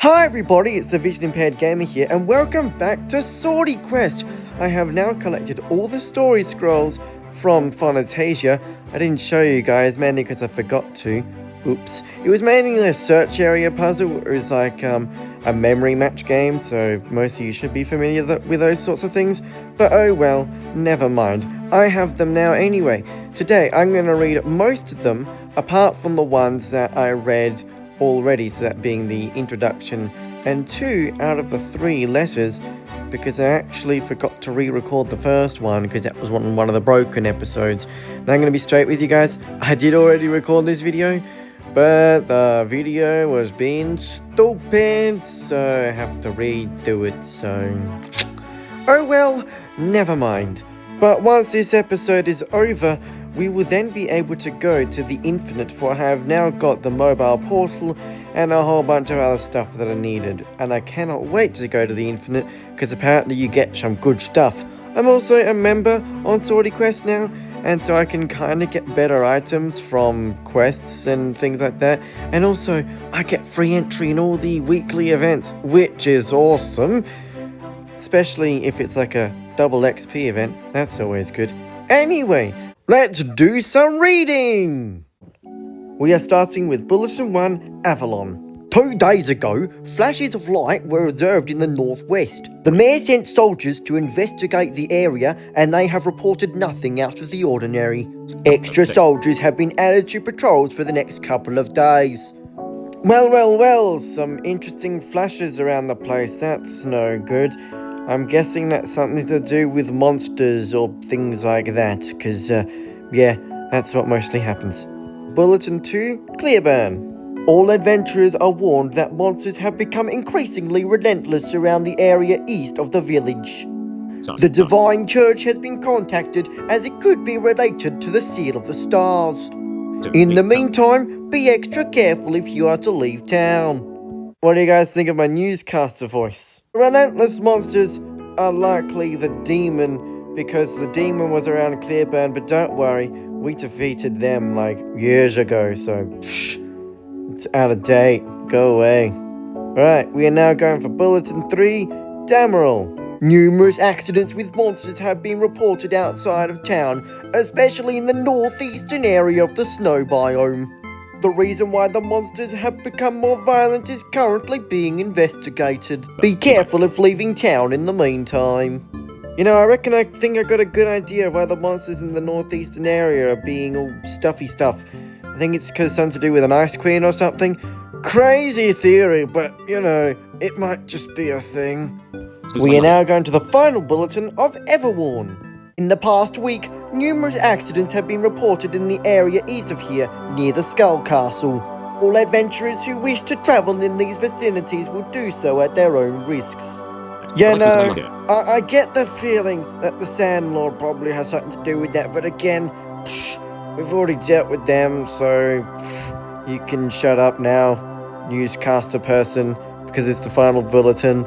Hi everybody, it's the Vision Impaired Gamer here, and welcome back to Swordy Quest. I have now collected all the story scrolls from Fantasia. I didn't show you guys, mainly because I forgot to. Oops. It was mainly a search area puzzle. It was like a memory match game, so most of you should be familiar with those sorts of things. But oh well, never mind. I have them now anyway. Today I'm going to read most of them, apart from the ones that I read already, so that being the introduction and 2 out of the 3 letters, because I actually forgot to re-record the first one because that was one of the broken episodes. Now I'm going to be straight with you guys. I did already record this video, but the video was being stupid, so I have to redo it, so oh well, never mind. But once this episode is over, we will then be able to go to the Infinite, for I have now got the mobile portal and a whole bunch of other stuff that are needed. And I cannot wait to go to the Infinite, because apparently you get some good stuff. I'm also a member on Swordy Quest now, and so I can kind of get better items from quests and things like that. And also, I get free entry in all the weekly events, which is awesome. Especially if it's like a double XP event, that's always good. Anyway, let's do some reading! We are starting with Bulletin 1, Avalon. 2 days ago, flashes of light were observed in the northwest. The mayor sent soldiers to investigate the area, and they have reported nothing out of the ordinary. Extra soldiers have been added to patrols for the next couple of days. Well, some interesting flashes around the place, that's no good. I'm guessing that's something to do with monsters or things like that, because, yeah, that's what mostly happens. Bulletin 2, Clearburn. All adventurers are warned that monsters have become increasingly relentless around the area east of the village. The Divine Church has been contacted, as it could be related to the Seal of the Stars. In the meantime, be extra careful if you are to leave town. What do you guys think of my newscaster voice? Relentless monsters are likely the demon, because the demon was around Clearburn, but don't worry, we defeated them like years ago, so it's out of date. Go away. Alright, we are now going for Bulletin 3, Damerel. Numerous accidents with monsters have been reported outside of town, especially in the northeastern area of the snow biome. The reason why the monsters have become more violent is currently being investigated. Be careful of leaving town in the meantime. You know, I think I got a good idea of why the monsters in the northeastern area are being all stuffy stuff. I think it's because something to do with an ice queen or something. Crazy theory, but, you know, it might just be a thing. We are now going to the final bulletin of Everwarn. In the past week, numerous accidents have been reported in the area east of here, near the Skull Castle. All adventurers who wish to travel in these vicinities will do so at their own risks. You know, I get the feeling that the Sandlord probably has something to do with that, but again, we've already dealt with them, so you can shut up now, newscaster person, because it's the final bulletin.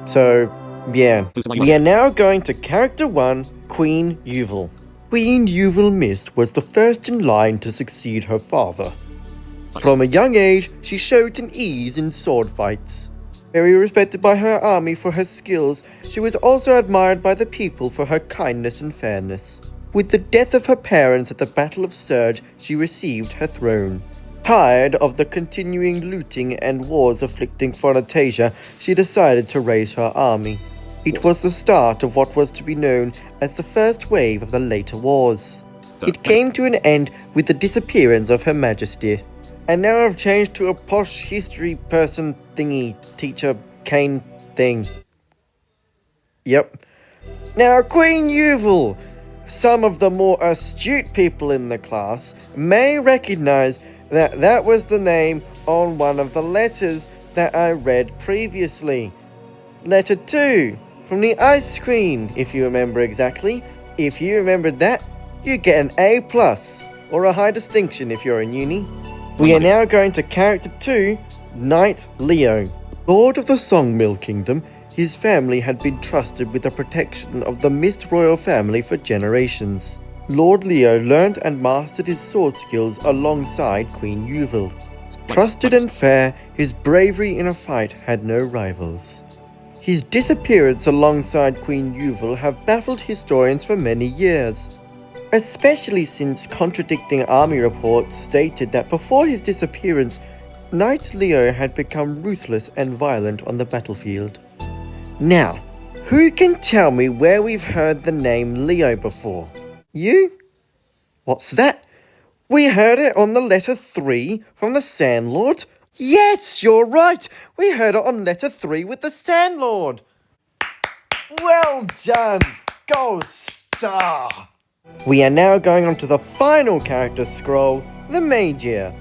So, yeah. We are now going to Character 1, Queen Yuval. Queen Yuval Mist was the first in line to succeed her father. From a young age, she showed an ease in sword fights. Very respected by her army for her skills, she was also admired by the people for her kindness and fairness. With the death of her parents at the Battle of Surge, she received her throne. Tired of the continuing looting and wars afflicting Fantasia, she decided to raise her army. It was the start of what was to be known as the first wave of the later wars. It came to an end with the disappearance of Her Majesty. And now I've changed to a posh history person thingy, teacher Kane thing. Yep. Now, Queen Yuval. Some of the more astute people in the class may recognize that that was the name on one of the letters that I read previously. Letter 2. From the Ice Queen, if you remember exactly. If you remembered that, you get an A+, or a high distinction if you're in uni. We are now going to Character 2, Knight Leo. Lord of the Songmill Kingdom, his family had been trusted with the protection of the Mist Royal family for generations. Lord Leo learned and mastered his sword skills alongside Queen Yuval. Trusted and fair, his bravery in a fight had no rivals. His disappearance alongside Queen Yuval have baffled historians for many years, especially since contradicting army reports stated that before his disappearance, Knight Leo had become ruthless and violent on the battlefield. Now, who can tell me where we've heard the name Leo before? You? What's that? We heard it on the letter 3 from the Sandlord? Yes, you're right! We heard it on letter 3 with the Sandlord! Well done! Gold star! We are now going on to the final character scroll, the Magia.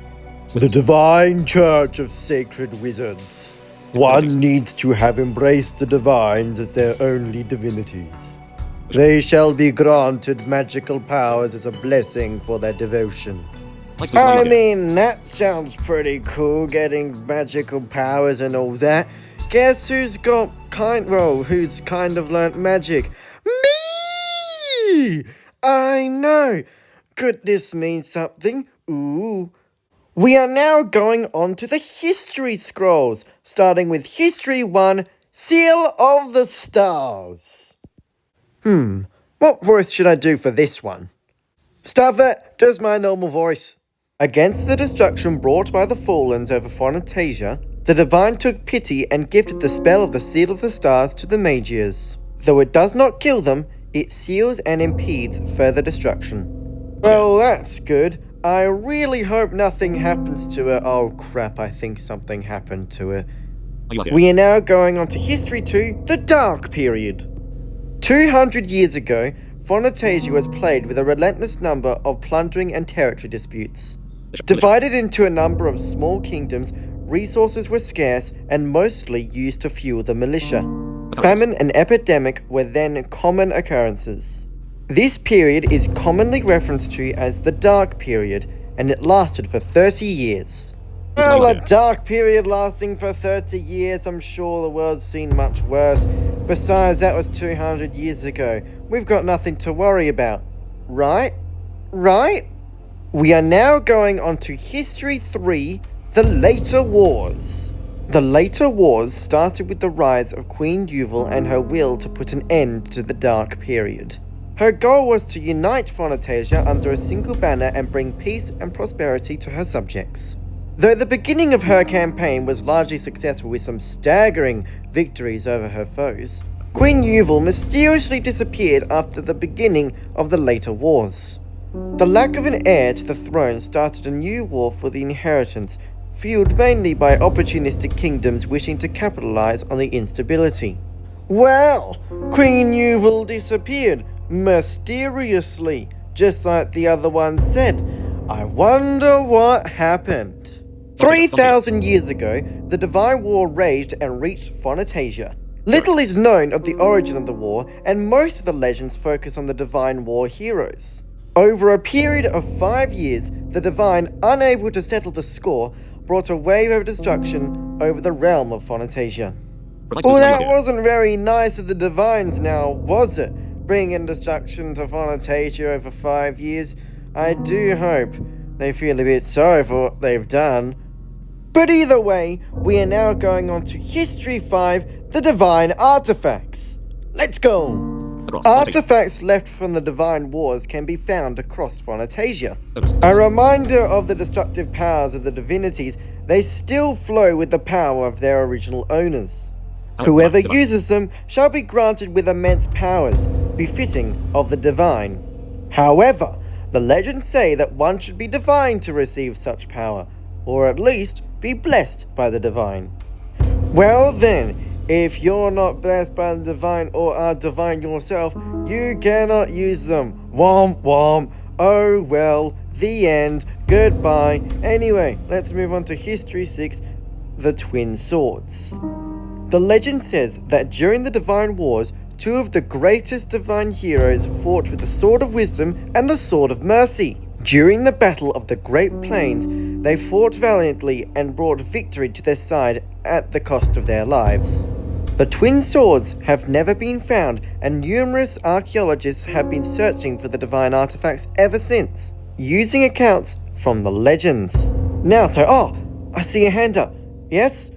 The Divine Church of Sacred Wizards. One needs to have embraced the divines as their only divinities. They shall be granted magical powers as a blessing for their devotion. I mean, that sounds pretty cool, getting magical powers and all that. Guess who's kind of learnt magic? Me! I know. Could this mean something? Ooh. We are now going on to the history scrolls, starting with History 1, Seal of the Stars. What voice should I do for this one? Stuff it, just my normal voice. Against the destruction brought by the Fallens over Phonotasia, the Divine took pity and gifted the spell of the Seal of the Stars to the Magiers. Though it does not kill them, it seals and impedes further destruction. Well, that's good. I really hope nothing happens to it. Oh crap, I think something happened to it. We are now going on to History 2, the Dark Period. 200 years ago, Phonotasia was plagued with a relentless number of plundering and territory disputes. Divided into a number of small kingdoms, resources were scarce and mostly used to fuel the militia. Famine and epidemic were then common occurrences. This period is commonly referenced to as the Dark Period, and it lasted for 30 years. Well, a dark period lasting for 30 years, I'm sure the world's seen much worse. Besides, that was 200 years ago. We've got nothing to worry about. Right? We are now going on to History 3, the Later Wars. The Later Wars started with the rise of Queen Yuval and her will to put an end to the Dark Period. Her goal was to unite Phonotasia under a single banner and bring peace and prosperity to her subjects. Though the beginning of her campaign was largely successful with some staggering victories over her foes, Queen Yuval mysteriously disappeared after the beginning of the Later Wars. The lack of an heir to the throne started a new war for the inheritance, fueled mainly by opportunistic kingdoms wishing to capitalize on the instability. Well, Queen Yuval disappeared, mysteriously, just like the other one said. I wonder what happened. 3,000 years ago, the Divine War raged and reached Phonotasia. Little is known of the origin of the war, and most of the legends focus on the Divine War heroes. Over a period of 5 years, the Divine, unable to settle the score, brought a wave of destruction over the realm of Phonotasia. Well, that wasn't very nice of the Divines now, was it? Bringing destruction to Phonotasia over 5 years. I do hope they feel a bit sorry for what they've done. But either way, we are now going on to History 5, the Divine Artifacts. Let's go! Artifacts left from the Divine Wars can be found across Phonotasia. A reminder of the destructive powers of the divinities, they still flow with the power of their original owners. Whoever uses them shall be granted with immense powers, befitting of the divine. However, the legends say that one should be divine to receive such power, or at least be blessed by the divine. Well then, if you're not blessed by the divine or are divine yourself, you cannot use them. Womp womp. Oh well, the end. Goodbye. Anyway, let's move on to History 6, the Twin Swords. The legend says that during the Divine Wars, two of the greatest divine heroes fought with the Sword of Wisdom and the Sword of Mercy. During the Battle of the Great Plains, they fought valiantly and brought victory to their side at the cost of their lives. The twin swords have never been found, and numerous archaeologists have been searching for the divine artifacts ever since, using accounts from the legends. Now, I see a hand up. Yes?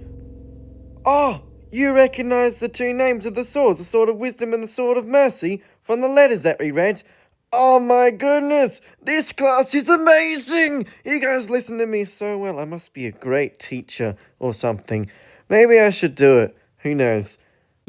Oh, you recognize the two names of the swords, the Sword of Wisdom and the Sword of Mercy, from the letters that we read? Oh my goodness, this class is amazing! You guys listen to me so well. I must be a great teacher or something. Maybe I should do it. Who knows?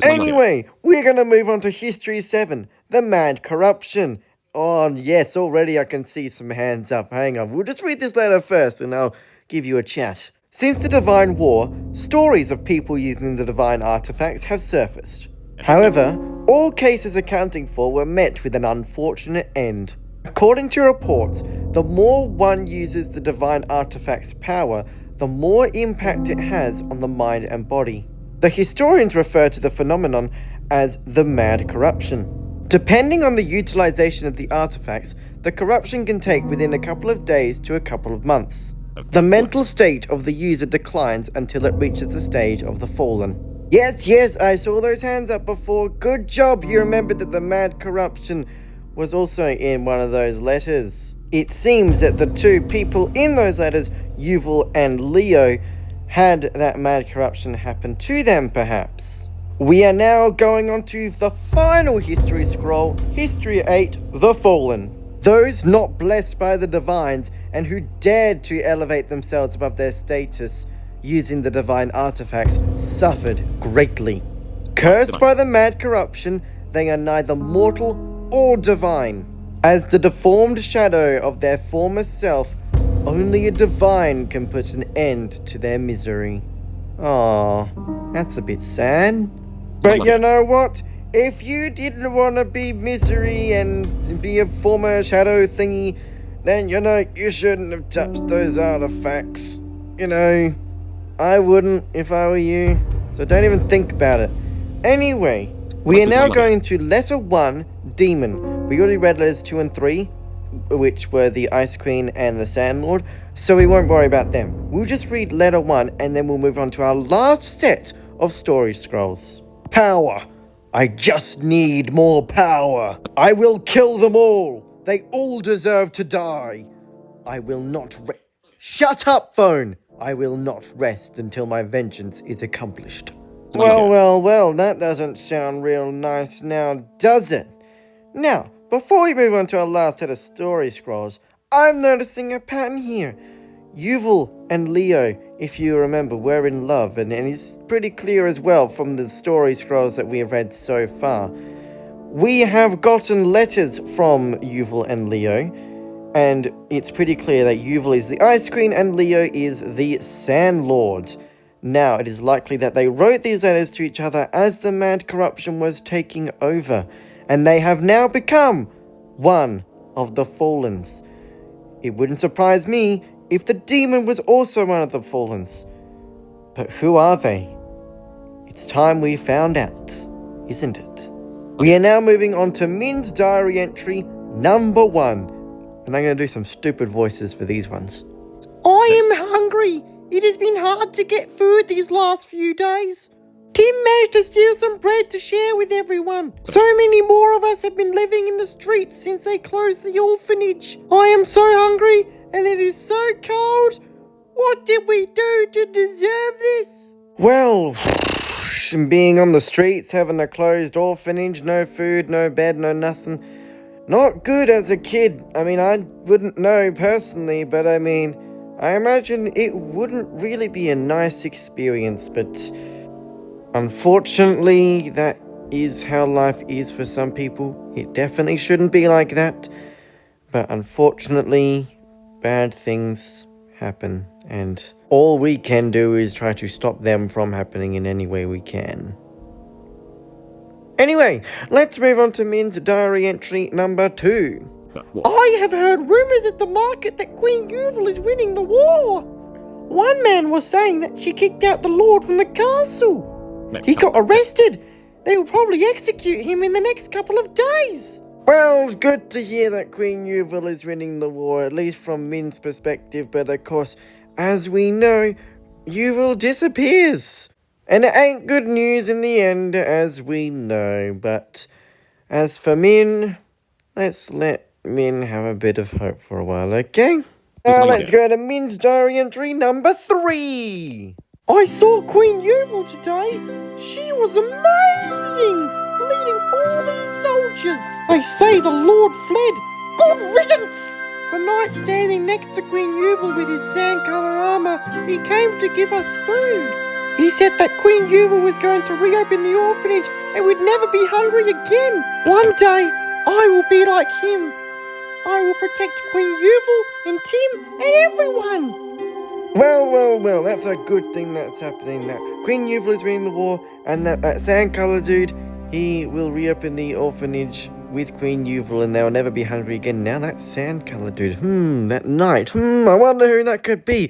Anyway, we're going to move on to History 7, the Mad Corruption. Oh, yes, already I can see some hands up. Hang on, we'll just read this letter first and I'll give you a chat. Since the Divine War, stories of people using the divine artifacts have surfaced. However, all cases accounting for were met with an unfortunate end. According to reports, the more one uses the divine artifact's power, the more impact it has on the mind and body. The historians refer to the phenomenon as the mad corruption. Depending on the utilization of the artifacts, the corruption can take within a couple of days to a couple of months. The mental state of the user declines until it reaches the stage of the fallen. Yes, I saw those hands up before. Good job, you remembered that the mad corruption was also in one of those letters. It seems that the two people in those letters, Yuval and Leo, had that mad corruption happen to them, perhaps. We are now going on to the final history scroll, History 8, The Fallen. Those not blessed by the divines and who dared to elevate themselves above their status using the divine artifacts suffered greatly. Cursed by the mad corruption, they are neither mortal or divine. As the deformed shadow of their former self, only a divine can put an end to their misery. Aww, that's a bit sad. But you know what? If you didn't want to be misery and be a former shadow thingy, then you shouldn't have touched those artifacts. I wouldn't if I were you, so don't even think about it. Anyway, we are now going to letter 1, Demon. We already read letters 2 and 3, which were the Ice Queen and the Sand Lord, so we won't worry about them. We'll just read letter 1 and then we'll move on to our last set of story scrolls. Power. I just need more power. I will kill them all. They all deserve to die. I will not Shut up, phone! I will not rest until my vengeance is accomplished. Well, that doesn't sound real nice now, does it? Now, before we move on to our last set of story scrolls, I'm noticing a pattern here. Yuval and Leo, if you remember, were in love, and it's pretty clear as well from the story scrolls that we have read so far. We have gotten letters from Yuval and Leo, and it's pretty clear that Yuval is the Ice Queen and Leo is the Sand Lord. Now, it is likely that they wrote these letters to each other as the mad corruption was taking over, and they have now become one of the Fallens. It wouldn't surprise me if the demon was also one of the Fallens. But who are they? It's time we found out, isn't it? We are now moving on to Min's diary entry number 1. And I'm going to do some stupid voices for these ones. I am hungry. It has been hard to get food these last few days. Tim managed to steal some bread to share with everyone. So many more of us have been living in the streets since they closed the orphanage. I am so hungry and it is so cold. What did we do to deserve this? Well, being on the streets, having a closed orphanage, no food, no bed, no nothing. Not good as a kid. I mean, I wouldn't know personally, but I imagine it wouldn't really be a nice experience, but unfortunately, that is how life is for some people. It definitely shouldn't be like that, but unfortunately, bad things happen, and all we can do is try to stop them from happening in any way we can. Anyway, let's move on to Min's diary entry number 2. I have heard rumours at the market that Queen Yuval is winning the war. One man was saying that she kicked out the Lord from the castle. He got arrested. They will probably execute him in the next couple of days. Well, good to hear that Queen Yuval is winning the war, at least from Min's perspective, but of course, as we know, Yuval disappears. And it ain't good news in the end, as we know. But as for Min, let's let Min have a bit of hope for a while, okay? Now let's go to Min's diary entry number 3. I saw Queen Yuval today. She was amazing, leading all these soldiers. They say the Lord fled. Good riddance! The knight standing next to Queen Yuval with his sand-colour armour, he came to give us food. He said that Queen Yuval was going to reopen the orphanage and we'd never be hungry again. One day, I will be like him. I will protect Queen Yuval and Tim and everyone. Well, that's a good thing that's happening. That Queen Yuval is winning the war, and that sand-colour dude, he will reopen the orphanage with Queen Yuval, and they'll never be hungry again. Now that sand-colour dude, that knight, I wonder who that could be.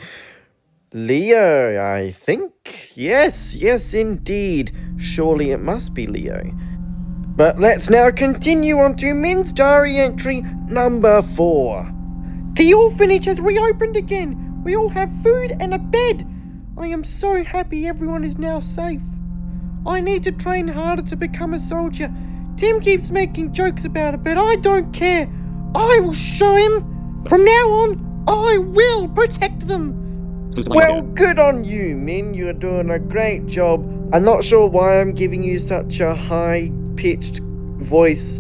Leo, I think. Yes, indeed. Surely it must be Leo. But let's now continue on to Min's diary entry number 4. The orphanage has reopened again. We all have food and a bed. I am so happy everyone is now safe. I need to train harder to become a soldier. Tim keeps making jokes about it, but I don't care. I will show him. From now on, I will protect them. Well, good on you, Min. You're doing a great job. I'm not sure why I'm giving you such a high-pitched voice.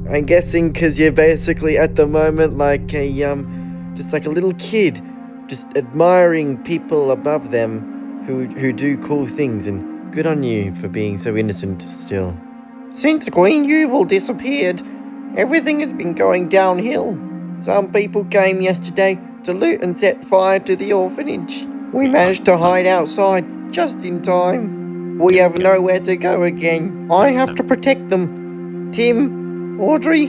I'm guessing because you're basically at the moment like just like a little kid, just admiring people above them who do cool things, and good on you for being so innocent still. Since Queen Yuval disappeared, everything has been going downhill. Some people came yesterday to loot and set fire to the orphanage. We managed to hide outside just in time. We have nowhere to go again. I have to protect them. Tim, Audrey,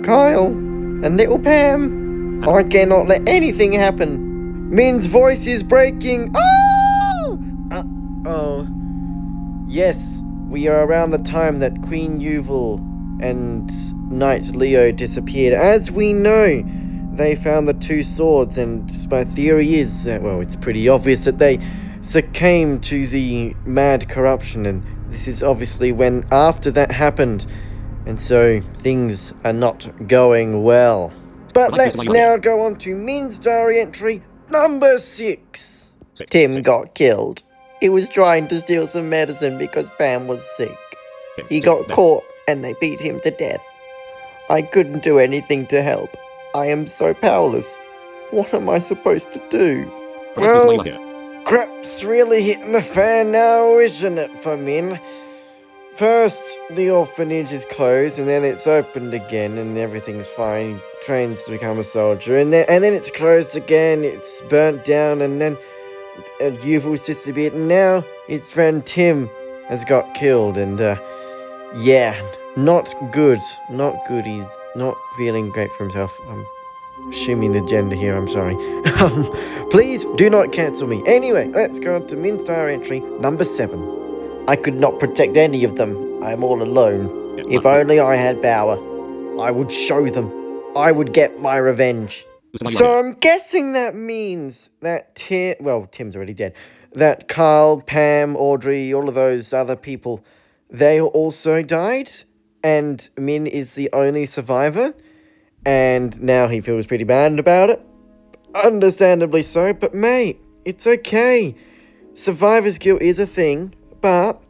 Kyle, and little Pam. I cannot let anything happen. Min's voice is breaking. Oh! Uh-oh. Yes, we are around the time that Queen Yuval and Knight Leo disappeared. As we know, they found the 2 swords, and my theory is that, well, it's pretty obvious that they succumbed to the mad corruption, and this is obviously when after that happened, and so things are not going well. But let's now go on to Min's diary entry number 6. Tim got killed. He was trying to steal some medicine because Pam was sick. He got caught and they beat him to death. I couldn't do anything to help. I am so powerless. What am I supposed to do? Well, crap's really hitting the fan now, isn't it, for Min? First, the orphanage is closed, and then it's opened again, and everything's fine. He trains to become a soldier, and then it's closed again, it's burnt down, and then Yuval's disappeared, and now his friend Tim has got killed, and yeah, not good. He's not feeling great for himself. I'm assuming the gender here, I'm sorry. Please do not cancel me. Anyway, let's go on to Min's diary entry number 7. I could not protect any of them. I am all alone. If only I had power, I would show them. I would get my revenge. So I'm guessing that means that Tim's already dead. That Carl, Pam, Audrey, all of those other people, they also died, and Min is the only survivor, and now he feels pretty bad about it. Understandably so, but mate, it's okay. Survivor's guilt is a thing, but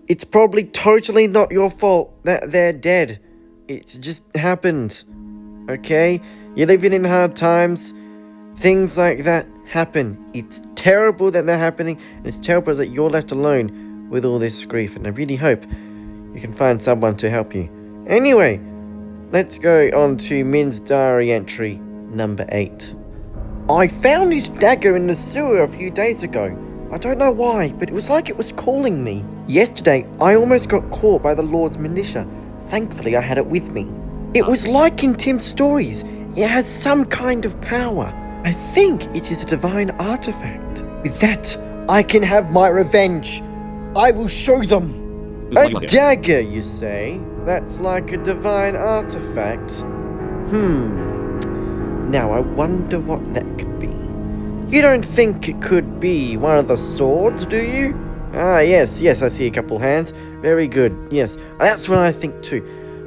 it's probably totally not your fault that they're dead. It's just happened, okay? You're living in hard times. Things like that happen. It's terrible that they're happening, and it's terrible that you're left alone with all this grief, and I really hope you can find someone to help you. Anyway, let's go on to Min's diary entry number 8. I found his dagger in the sewer a few days ago. I don't know why, but it was like it was calling me. Yesterday, I almost got caught by the Lord's militia. Thankfully, I had it with me. It was like in Tim's stories. It has some kind of power. I think it is a divine artifact. With that, I can have my revenge. I will show them. A dagger, you say? That's like a divine artifact. Now I wonder what that could be. You don't think it could be one of the swords, do you? Ah, yes, I see a couple hands. Very good, yes. That's what I think too.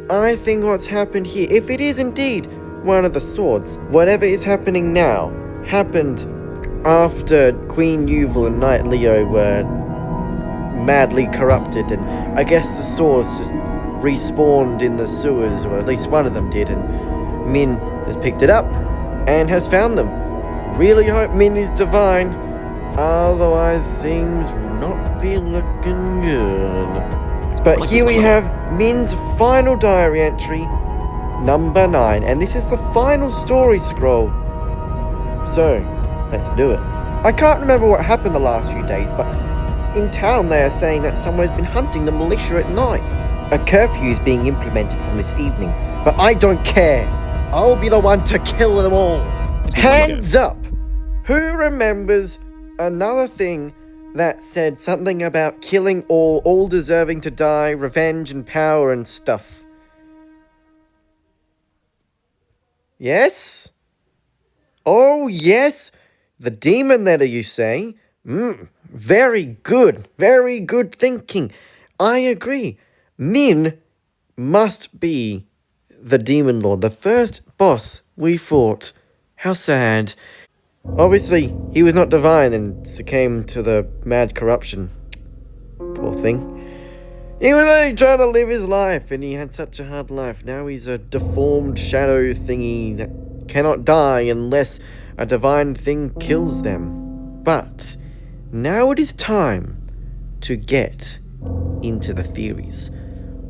I think what's happened here, if it is indeed one of the swords. Whatever is happening now happened after Queen Yuval and Knight Leo were madly corrupted, and I guess the swords just respawned in the sewers, or at least one of them did, and Min has picked it up and has found them. Really hope Min is divine, otherwise things will not be looking good. But here we have Min's final diary entry, number 9, and this is the final story scroll. So, let's do it. I can't remember what happened the last few days, but in town they are saying that someone has been hunting the militia at night. A curfew is being implemented from this evening, but I don't care. I'll be the one to kill them all. Hands up! Who remembers another thing that said something about killing all deserving to die, revenge and power and stuff? Yes? Oh, yes? The demon letter, you say? Very good thinking. I agree. Min must be the demon lord, the first boss we fought. How sad. Obviously, he was not divine and succumbed to the mad corruption. Poor thing. He was only trying to live his life, and he had such a hard life. Now he's a deformed shadow thingy that cannot die unless a divine thing kills them. But now it is time to get into the theories.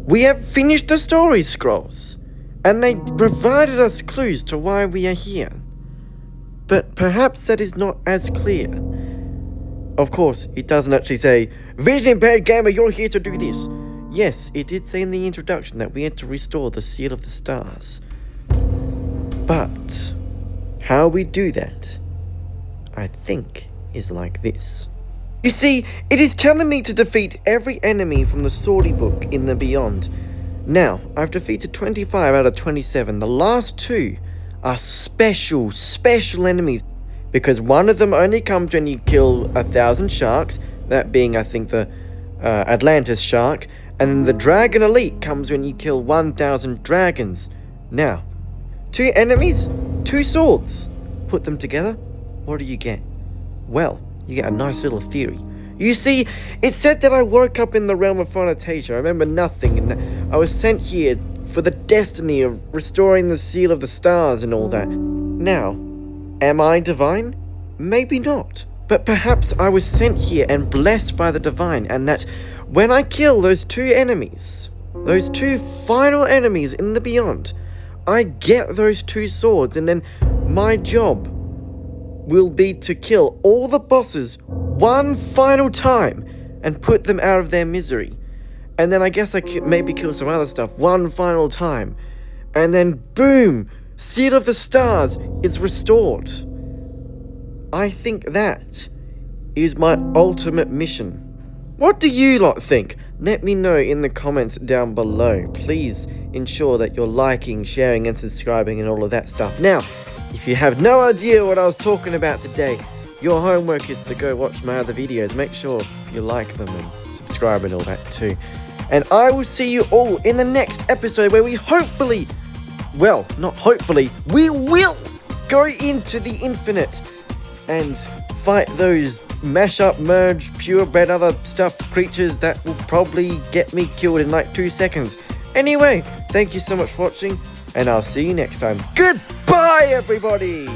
We have finished the story scrolls, and they provided us clues to why we are here. But perhaps that is not as clear. Of course, it doesn't actually say, Vision Impaired Gamer, you're here to do this. Yes, it did say in the introduction that we had to restore the Seal of the Stars. But how we do that, I think, is like this. You see, it is telling me to defeat every enemy from the Swordy book in the Beyond. Now, I've defeated 25 out of 27. The last 2 are special enemies, because one of them only comes when you kill 1,000 sharks, that being, I think, the Atlantis shark, and then the Dragon Elite comes when you kill 1,000 dragons. Now, 2 enemies, 2 swords. Put them together, what do you get? Well, you get a nice little theory. You see, it said that I woke up in the realm of Fantasia. I remember nothing, and that I was sent here for the destiny of restoring the Seal of the Stars and all that. Now, am I divine? Maybe not. But perhaps I was sent here and blessed by the divine, and that when I kill those 2 enemies, those 2 final enemies in the Beyond, I get those 2 swords, and then my job will be to kill all the bosses one final time and put them out of their misery. And then I guess I could maybe kill some other stuff one final time. And then boom! Seal of the Stars is restored. I think that is my ultimate mission. What do you lot think? Let me know in the comments down below. Please ensure that you're liking, sharing and subscribing and all of that stuff. Now, if you have no idea what I was talking about today, your homework is to go watch my other videos. Make sure you like them and subscribe and all that too. And I will see you all in the next episode where we hopefully, well, not hopefully, we will go into the infinite and fight those mash up, merge, purebred other stuff creatures that will probably get me killed in like 2 seconds. Anyway, thank you so much for watching, and I'll see you next time. Goodbye, everybody!